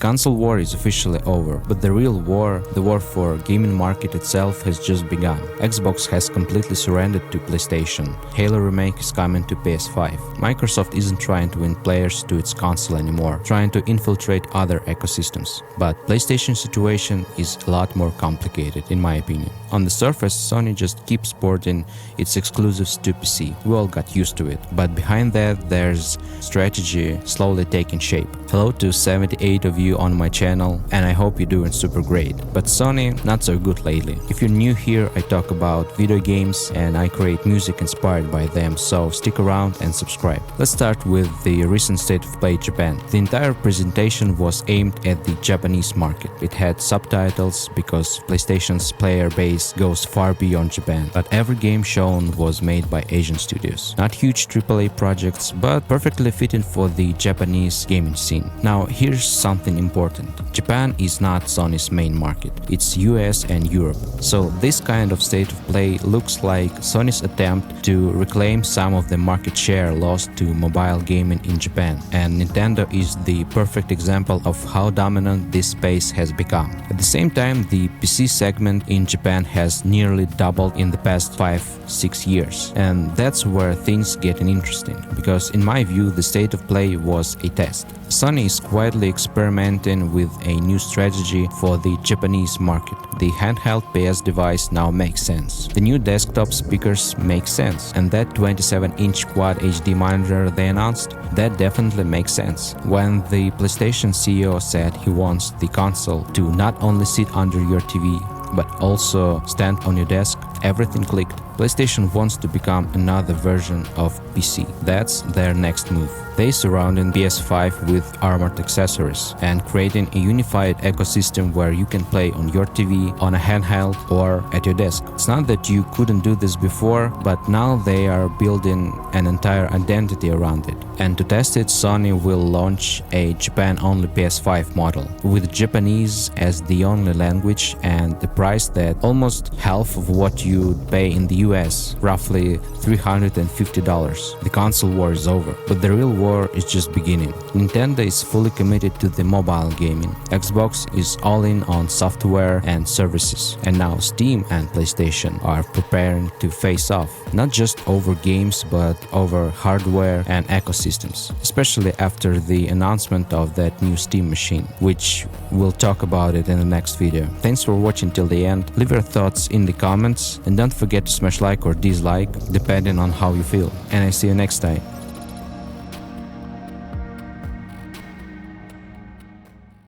console war is officially over, but the real war, the war for gaming market itself, has just begun. Xbox has completely surrendered to PlayStation. Halo remake is coming to PS5. Microsoft isn't trying to win players to its console anymore, trying to infiltrate other ecosystems. But PlayStation's situation is a lot more complicated, in my opinion. On the surface, Sony just keeps porting its exclusives to PC. We all got used to it. But behind that, there's strategy slowly taking shape. Hello to 78 of you on my channel, and I hope you're doing super great. But Sony, not so good lately. If you're new here, I talk about video games and I create music inspired by them, so stick around and subscribe. Let's start with the recent State of Play Japan. The entire presentation was aimed at the Japanese market. It had subtitles because PlayStation's player base goes far beyond Japan, but every game shown was made by Asian studios. Not huge AAA projects, but perfectly fitting for the Japanese gaming scene. Now, here's something important. Japan is not Sony's main market. It's US and Europe. So this kind of State of Play looks like Sony's attempt to reclaim some of the market share lost to mobile gaming in Japan. And Nintendo is the perfect example of how dominant this space has become. At the same time, the PC segment in Japan has nearly doubled in the past 5-6 years. And that's where things get interesting, because in my view, the State of Play was a test. Sony is quietly experimenting with a new strategy for the Japanese market. The handheld PS device now makes sense. The new desktop speakers make sense. And that 27-inch Quad HD monitor they announced, that definitely makes sense. When the PlayStation CEO said he wants the console to not only sit under your TV, but also stand on your desk, everything clicked. PlayStation wants to become another version of PC. That's their next move. They surrounded PS5 with armored accessories and creating a unified ecosystem where you can play on your TV, on a handheld, or at your desk. It's not that you couldn't do this before, but now they are building an entire identity around it. And to test it, Sony will launch a Japan-only PS5 model with Japanese as the only language and the price that almost half of what you'd pay in the US, roughly $350. The console war is over, but the real war is just beginning. Nintendo is fully committed to the mobile gaming. Xbox is all in on software and services. And now Steam and PlayStation are preparing to face off, not just over games, but over hardware and ecosystems, especially after the announcement of that new Steam machine, which we'll talk about it in the next video. Thanks for watching till the end. Leave your thoughts in the comments and don't forget to smash like or dislike, depending on how you feel. And I see you next time.